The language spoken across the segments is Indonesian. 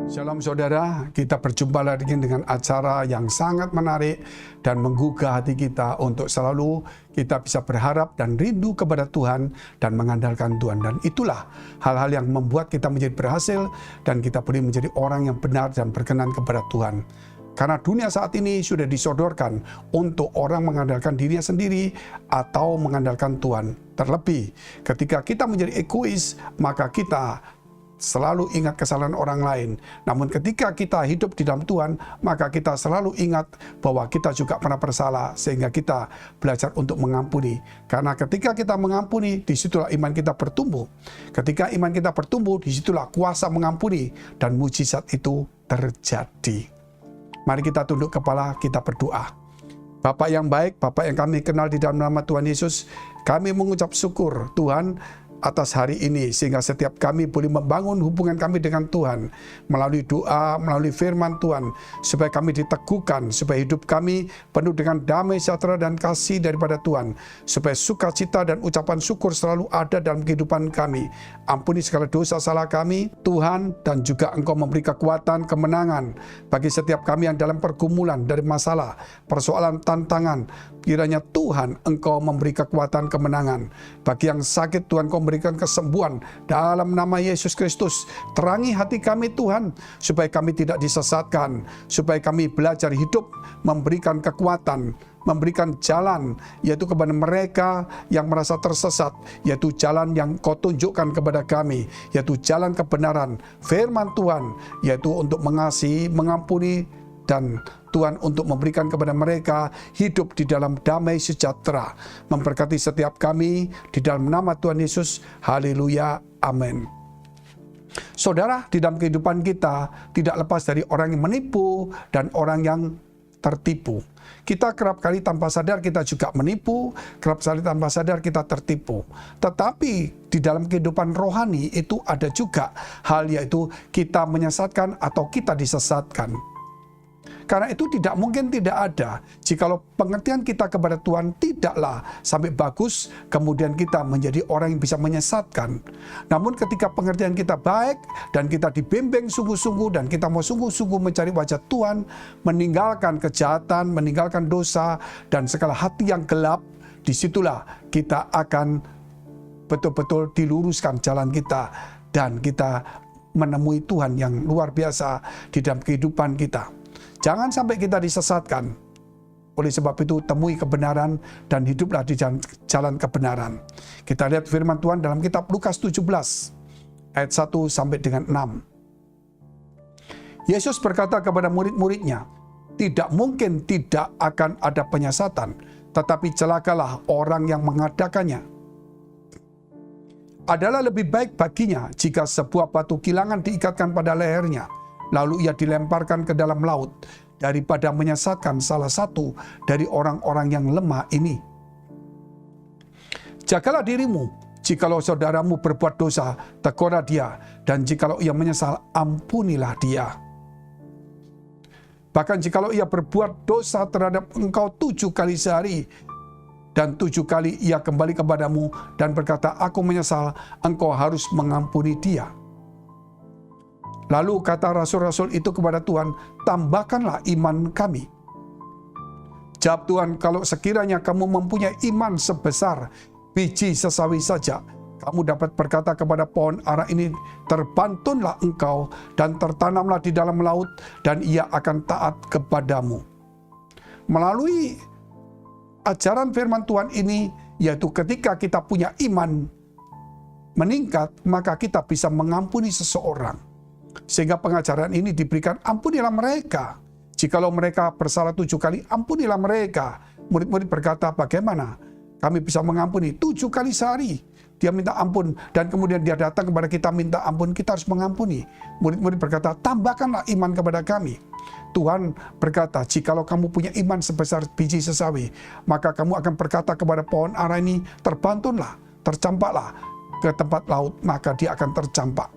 Shalom saudara, kita berjumpa lagi dengan acara yang sangat menarik dan menggugah hati kita untuk selalu kita bisa berharap dan rindu kepada Tuhan dan mengandalkan Tuhan. Dan itulah hal-hal yang membuat kita menjadi berhasil dan kita boleh menjadi orang yang benar dan berkenan kepada Tuhan. Karena dunia saat ini sudah disodorkan untuk orang mengandalkan dirinya sendiri atau mengandalkan Tuhan. Terlebih ketika kita menjadi egois, maka kita selalu ingat kesalahan orang lain. Namun ketika kita hidup di dalam Tuhan, maka kita selalu ingat bahwa kita juga pernah bersalah, sehingga kita belajar untuk mengampuni. Karena ketika kita mengampuni, disitulah iman kita bertumbuh. Ketika iman kita bertumbuh, disitulah kuasa mengampuni dan mujizat itu terjadi. Mari kita tunduk kepala, kita berdoa. Bapa yang baik, Bapa yang kami kenal di dalam nama Tuhan Yesus, kami mengucap syukur Tuhan atas hari ini, sehingga setiap kami boleh membangun hubungan kami dengan Tuhan melalui doa, melalui firman Tuhan, supaya kami diteguhkan, supaya hidup kami penuh dengan damai sejahtera dan kasih daripada Tuhan, supaya sukacita dan ucapan syukur selalu ada dalam kehidupan kami. Ampuni segala dosa salah kami Tuhan, dan juga Engkau memberi kekuatan, kemenangan bagi setiap kami yang dalam pergumulan dari masalah, persoalan, tantangan. Kiranya Tuhan Engkau memberi kekuatan, kemenangan. Bagi yang sakit, Tuhan Engkau memberikan kesembuhan dalam nama Yesus Kristus. Terangi hati kami Tuhan, supaya kami tidak disesatkan, supaya kami belajar hidup, memberikan kekuatan, memberikan jalan, yaitu kepada mereka yang merasa tersesat, yaitu jalan yang Kau tunjukkan kepada kami, yaitu jalan kebenaran, firman Tuhan, yaitu untuk mengasihi, mengampuni, dan Tuhan untuk memberikan kepada mereka hidup di dalam damai sejahtera. Memberkati setiap kami di dalam nama Tuhan Yesus. Haleluya. Amin. Saudara, di dalam kehidupan kita tidak lepas dari orang yang menipu dan orang yang tertipu. Kita kerap kali tanpa sadar kita juga menipu, kerap kali tanpa sadar kita tertipu. Tetapi di dalam kehidupan rohani itu ada juga hal, yaitu kita menyesatkan atau kita disesatkan. Karena itu tidak mungkin tidak ada. Jikalau pengertian kita kepada Tuhan tidaklah sampai bagus, kemudian kita menjadi orang yang bisa menyesatkan. Namun ketika pengertian kita baik dan kita dibimbing sungguh-sungguh dan kita mau sungguh-sungguh mencari wajah Tuhan, meninggalkan kejahatan, meninggalkan dosa dan segala hati yang gelap, disitulah kita akan betul-betul diluruskan jalan kita dan kita menemui Tuhan yang luar biasa di dalam kehidupan kita. Jangan sampai kita disesatkan. Oleh sebab itu, temui kebenaran dan hiduplah di jalan kebenaran. Kita lihat firman Tuhan dalam kitab Lukas 17, ayat 1 sampai dengan 6. Yesus berkata kepada murid-muridnya, tidak mungkin tidak akan ada penyesatan, tetapi celakalah orang yang mengadakannya. Adalah lebih baik baginya jika sebuah batu kilangan diikatkan pada lehernya, lalu ia dilemparkan ke dalam laut, daripada menyesatkan salah satu dari orang-orang yang lemah ini. Jagalah dirimu, jikalau saudaramu berbuat dosa, tegurlah dia, dan jikalau ia menyesal, ampunilah dia. Bahkan jikalau ia berbuat dosa terhadap engkau 7 kali sehari, dan 7 kali ia kembali kepadamu dan berkata, aku menyesal, engkau harus mengampuni dia. Lalu kata rasul-rasul itu kepada Tuhan, tambahkanlah iman kami. Jawab Tuhan, kalau sekiranya kamu mempunyai iman sebesar biji sesawi saja, kamu dapat berkata kepada pohon ara ini, terbantunlah engkau dan tertanamlah di dalam laut, dan ia akan taat kepadamu. Melalui ajaran firman Tuhan ini, yaitu ketika kita punya iman meningkat, maka kita bisa mengampuni seseorang. Sehingga pengajaran ini diberikan, ampunilah mereka. Jikalau mereka bersalah 7 kali, ampunilah mereka. Murid-murid berkata, bagaimana kami bisa mengampuni? 7 kali sehari dia minta ampun, dan kemudian dia datang kepada kita minta ampun, kita harus mengampuni. Murid-murid berkata, tambahkanlah iman kepada kami. Tuhan berkata, jikalau kamu punya iman sebesar biji sesawi, maka kamu akan berkata kepada pohon ara ini, terbantunlah, tercampaklah ke tempat laut, maka dia akan tercampak.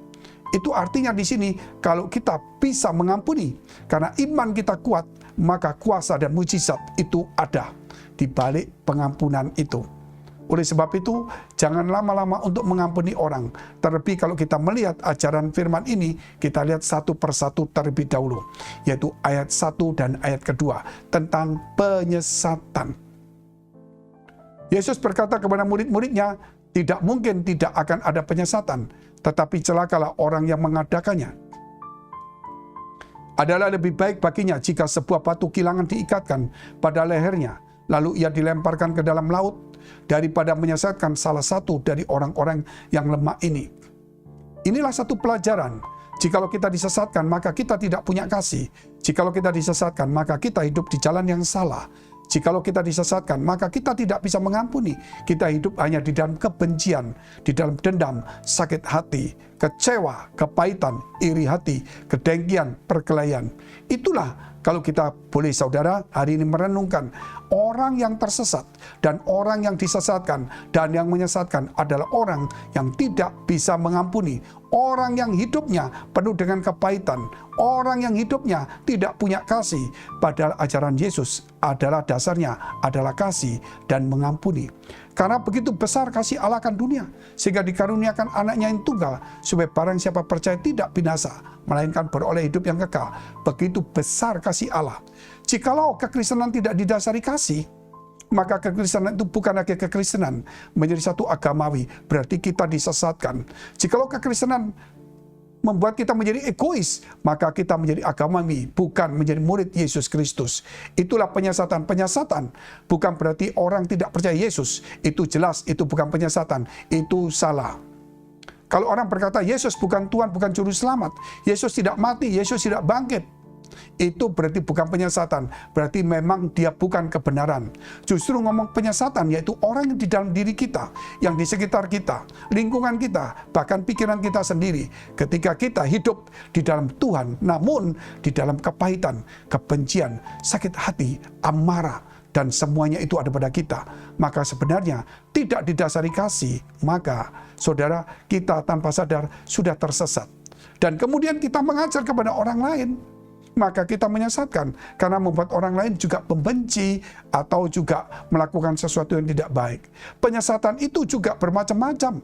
Itu artinya di sini, kalau kita bisa mengampuni, karena iman kita kuat, maka kuasa dan mujizat itu ada di balik pengampunan itu. Oleh sebab itu, jangan lama-lama untuk mengampuni orang. Terlebih kalau kita melihat ajaran firman ini, kita lihat satu persatu terlebih dahulu, yaitu ayat 1 dan ayat kedua tentang penyesatan. Yesus berkata kepada murid-muridnya, tidak mungkin tidak akan ada penyesatan, tetapi celakalah orang yang mengadakannya. Adalah lebih baik baginya jika sebuah batu kilangan diikatkan pada lehernya, lalu ia dilemparkan ke dalam laut, daripada menyesatkan salah satu dari orang-orang yang lemah ini. Inilah satu pelajaran. Jikalau kita disesatkan, maka kita tidak punya kasih. Jikalau kita disesatkan, maka kita hidup di jalan yang salah. Jikalau kita disesatkan, maka kita tidak bisa mengampuni. Kita hidup hanya di dalam kebencian, di dalam dendam, sakit hati, kecewa, kepahitan, iri hati, kedengkian, perkelahian. Itulah kalau kita boleh saudara hari ini merenungkan, orang yang tersesat dan orang yang disesatkan dan yang menyesatkan adalah orang yang tidak bisa mengampuni. Orang yang hidupnya penuh dengan kepahitan, orang yang hidupnya tidak punya kasih. Padahal ajaran Yesus adalah dasarnya adalah kasih dan mengampuni. Karena begitu besar kasih Allah akan dunia, sehingga dikaruniakan anaknya yang tunggal, supaya barang siapa percaya tidak binasa, melainkan beroleh hidup yang kekal. Begitu besar kasih Allah. Jikalau kekristenan tidak didasari kasih, maka kekristenan itu bukan lagi kekristenan, menjadi satu agamawi, berarti kita disesatkan. Jikalau kekristenan membuat kita menjadi egois, maka kita menjadi agamawi, bukan menjadi murid Yesus Kristus. Itulah penyesatan. Penyesatan bukan berarti orang tidak percaya Yesus. Itu jelas, itu bukan penyesatan, itu salah. Kalau orang berkata Yesus bukan Tuhan, bukan juru selamat, Yesus tidak mati, Yesus tidak bangkit, itu berarti bukan penyesatan, berarti memang dia bukan kebenaran. Justru ngomong penyesatan yaitu orang yang di dalam diri kita, yang di sekitar kita, lingkungan kita, bahkan pikiran kita sendiri. Ketika kita hidup di dalam Tuhan, namun di dalam kepahitan, kebencian, sakit hati, amarah, dan semuanya itu ada pada kita, maka sebenarnya tidak didasari kasih, maka saudara kita tanpa sadar sudah tersesat. Dan kemudian kita mengajar kepada orang lain, maka kita menyesatkan karena membuat orang lain juga membenci atau juga melakukan sesuatu yang tidak baik. Penyesatan itu juga bermacam-macam.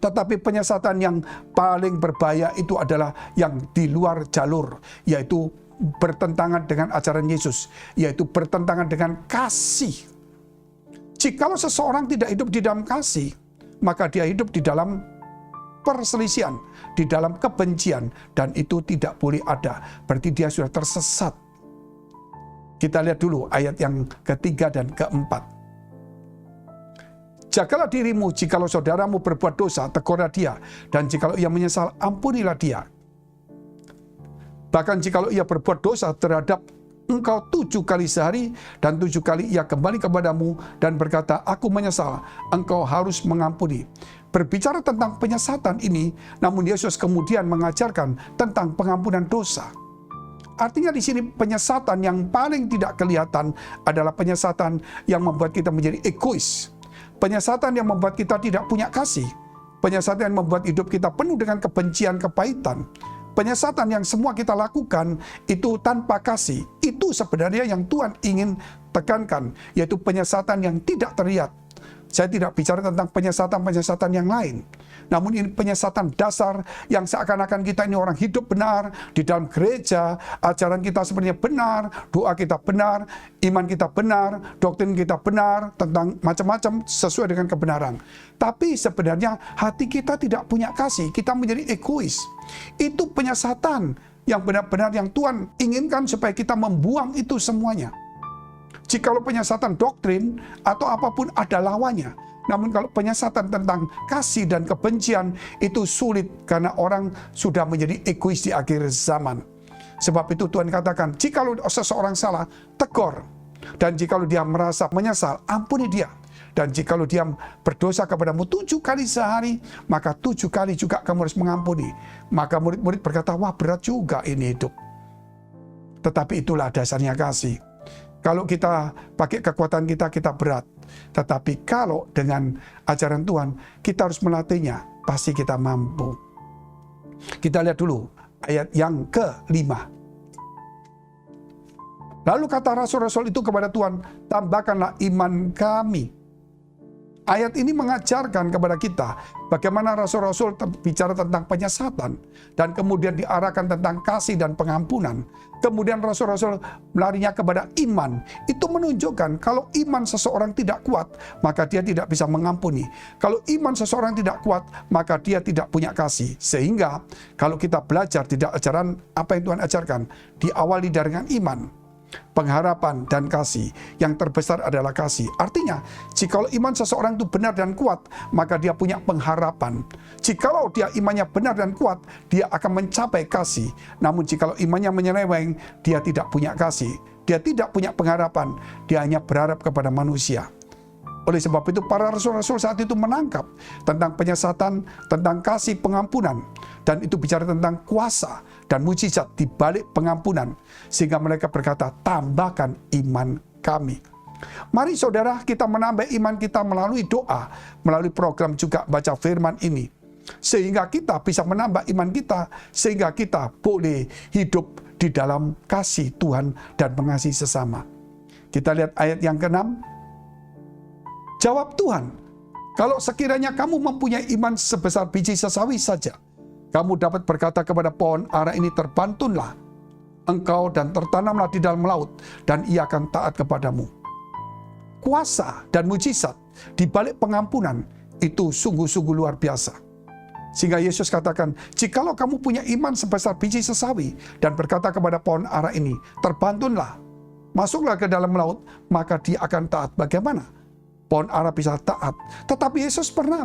Tetapi penyesatan yang paling berbahaya itu adalah yang di luar jalur, yaitu bertentangan dengan ajaran Yesus, yaitu bertentangan dengan kasih. Jikalau seseorang tidak hidup di dalam kasih, maka dia hidup di dalam perselisihan, di dalam kebencian, dan itu tidak boleh ada. Berarti dia sudah tersesat. Kita lihat dulu ayat yang ketiga dan keempat. Jagalah dirimu jikalau saudaramu berbuat dosa, tegurlah dia, dan jikalau ia menyesal, ampunilah dia. Bahkan jikalau ia berbuat dosa terhadap engkau 7 kali sehari, dan 7 kali ia kembali kepadamu dan berkata, aku menyesal, engkau harus mengampuni. Berbicara tentang penyesatan ini, namun Yesus kemudian mengajarkan tentang pengampunan dosa. Artinya di sini penyesatan yang paling tidak kelihatan adalah penyesatan yang membuat kita menjadi egois. Penyesatan yang membuat kita tidak punya kasih. Penyesatan yang membuat hidup kita penuh dengan kebencian, kepahitan. Penyesatan yang semua kita lakukan itu tanpa kasih. Itu sebenarnya yang Tuhan ingin tekankan, yaitu penyesatan yang tidak terlihat. Saya tidak bicara tentang penyesatan-penyesatan yang lain. Namun ini penyesatan dasar yang seakan-akan kita ini orang hidup benar, di dalam gereja, ajaran kita sebenarnya benar, doa kita benar, iman kita benar, doktrin kita benar, tentang macam-macam sesuai dengan kebenaran. Tapi sebenarnya hati kita tidak punya kasih, kita menjadi egois. Itu penyesatan yang benar-benar yang Tuhan inginkan supaya kita membuang itu semuanya. Jikalau penyesatan doktrin atau apapun ada lawannya. Namun kalau penyesatan tentang kasih dan kebencian itu sulit karena orang sudah menjadi egois di akhir zaman. Sebab itu Tuhan katakan, jikalau seseorang salah, tegur. Dan jikalau dia merasa menyesal, ampuni dia. Dan jikalau dia berdosa kepadamu 7 kali sehari, maka 7 kali juga kamu harus mengampuni. Maka murid-murid berkata, wah berat juga ini hidup. Tetapi itulah dasarnya kasih. Kalau kita pakai kekuatan kita, kita berat. Tetapi kalau dengan ajaran Tuhan, kita harus melatihnya, pasti kita mampu. Kita lihat dulu ayat yang ke-5. Lalu kata rasul-rasul itu kepada Tuhan, tambahkanlah iman kami. Ayat ini mengajarkan kepada kita bagaimana rasul-rasul bicara tentang penyesatan dan kemudian diarahkan tentang kasih dan pengampunan. Kemudian rasul-rasul melarinya kepada iman. Itu menunjukkan kalau iman seseorang tidak kuat, maka dia tidak bisa mengampuni. Kalau iman seseorang tidak kuat, maka dia tidak punya kasih. Sehingga kalau kita belajar tidak ajaran apa yang Tuhan ajarkan, diawali dengan iman, pengharapan dan kasih. Yang terbesar adalah kasih. Artinya, jikalau iman seseorang itu benar dan kuat, maka dia punya pengharapan. Jikalau dia imannya benar dan kuat, dia akan mencapai kasih. Namun jikalau imannya menyeleweng, dia tidak punya kasih. Dia tidak punya pengharapan. Dia hanya berharap kepada manusia. Oleh sebab itu para rasul-rasul saat itu menangkap tentang penyesatan, tentang kasih pengampunan. Dan itu bicara tentang kuasa dan mujizat di balik pengampunan. Sehingga mereka berkata, tambahkan iman kami. Mari saudara, kita menambah iman kita melalui doa, melalui program juga baca firman ini. Sehingga kita bisa menambah iman kita, sehingga kita boleh hidup di dalam kasih Tuhan dan mengasihi sesama. Kita lihat ayat yang ke-6. Jawab Tuhan, kalau sekiranya kamu mempunyai iman sebesar biji sesawi saja, kamu dapat berkata kepada pohon ara ini, terbantunlah engkau dan tertanamlah di dalam laut, dan ia akan taat kepadamu. Kuasa dan mujizat di balik pengampunan itu sungguh-sungguh luar biasa. Sehingga Yesus katakan, jikalau kamu punya iman sebesar biji sesawi dan berkata kepada pohon ara ini, terbantunlah, masuklah ke dalam laut, maka dia akan taat. Bagaimana pohon ara bisa taat? Tetapi Yesus pernah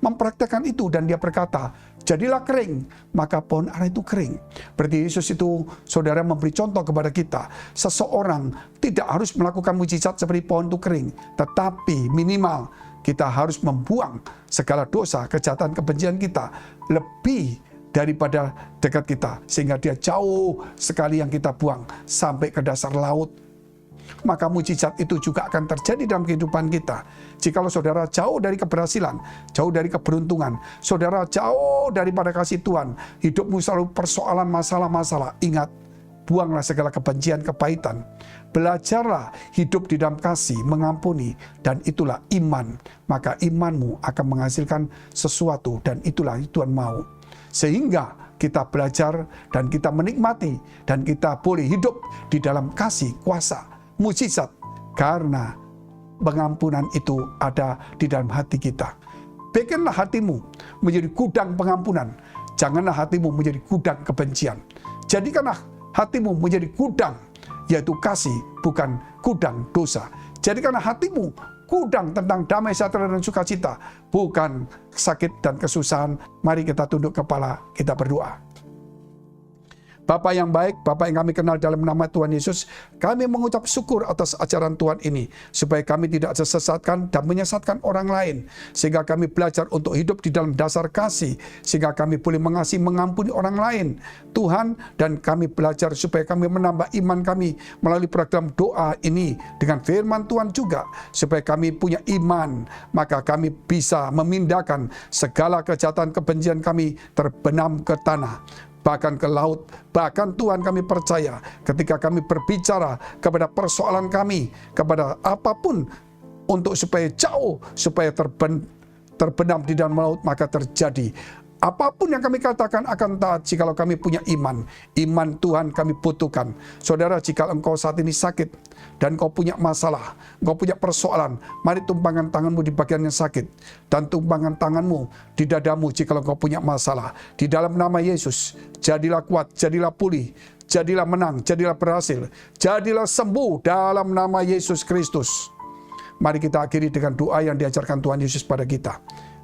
mempraktekkan itu dan dia berkata, jadilah kering, maka pohon ara itu kering. Berarti Yesus itu, saudara, memberi contoh kepada kita. Seseorang tidak harus melakukan mujizat seperti pohon itu kering, tetapi minimal kita harus membuang segala dosa, kejahatan, kebencian kita lebih daripada dekat kita, sehingga dia jauh sekali yang kita buang sampai ke dasar laut. Maka mujizat itu juga akan terjadi dalam kehidupan kita. Jikalau saudara jauh dari keberhasilan, jauh dari keberuntungan, saudara jauh daripada kasih Tuhan, hidupmu selalu persoalan masalah-masalah, ingat, buanglah segala kebencian, kepahitan. Belajarlah hidup di dalam kasih, mengampuni, dan itulah iman. Maka imanmu akan menghasilkan sesuatu, dan itulah yang Tuhan mau. Sehingga kita belajar dan kita menikmati dan kita boleh hidup di dalam kasih, kuasa, mujizat, karena pengampunan itu ada di dalam hati kita. Bikinlah hatimu menjadi gudang pengampunan. Janganlah hatimu menjadi gudang kebencian. Jadikanlah hatimu menjadi gudang, yaitu kasih, bukan gudang dosa. Jadikanlah hatimu gudang tentang damai sejahtera dan sukacita, bukan sakit dan kesusahan. Mari kita tunduk kepala, kita berdoa. Bapa yang baik, Bapa yang kami kenal dalam nama Tuhan Yesus, kami mengucap syukur atas ajaran Tuhan ini, supaya kami tidak sesatkan dan menyesatkan orang lain, sehingga kami belajar untuk hidup di dalam dasar kasih, sehingga kami boleh mengasihi, mengampuni orang lain, Tuhan, dan kami belajar supaya kami menambah iman kami melalui program doa ini dengan firman Tuhan juga, supaya kami punya iman, maka kami bisa memindahkan segala kejahatan kebencian kami terbenam ke tanah, bahkan ke laut. Bahkan Tuhan, kami percaya ketika kami berbicara kepada persoalan kami, kepada apapun untuk supaya jauh, supaya terbenam di dalam laut, maka terjadi. Apapun yang kami katakan akan taat jikalau kami punya iman. Iman Tuhan kami butuhkan. Saudara, jika engkau saat ini sakit dan engkau punya masalah, engkau punya persoalan, mari tumpangkan tanganmu di bagian yang sakit dan tumpangkan tanganmu di dadamu jikalau engkau punya masalah. Di dalam nama Yesus, jadilah kuat, jadilah pulih, jadilah menang, jadilah berhasil, jadilah sembuh dalam nama Yesus Kristus. Mari kita akhiri dengan doa yang diajarkan Tuhan Yesus pada kita.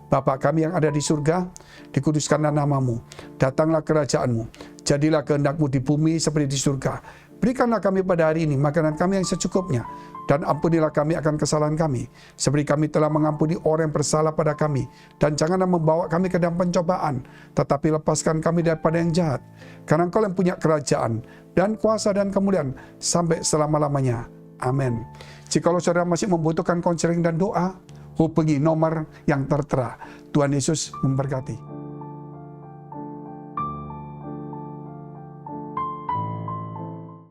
Bapa kami yang ada di surga, dikuduskanlah namamu, datanglah kerajaanmu, jadilah kehendak-Mu di bumi seperti di surga. Berikanlah kami pada hari ini makanan kami yang secukupnya, dan ampunilah kami akan kesalahan kami, seperti kami telah mengampuni orang yang bersalah pada kami. Dan janganlah membawa kami ke dalam pencobaan, tetapi lepaskan kami daripada yang jahat. Karena Engkau yang punya kerajaan, dan kuasa dan kemuliaan, sampai selama-lamanya. Amin. Jikalau saudara masih membutuhkan konseling dan doa, hubungi nomor yang tertera. Tuhan Yesus memberkati.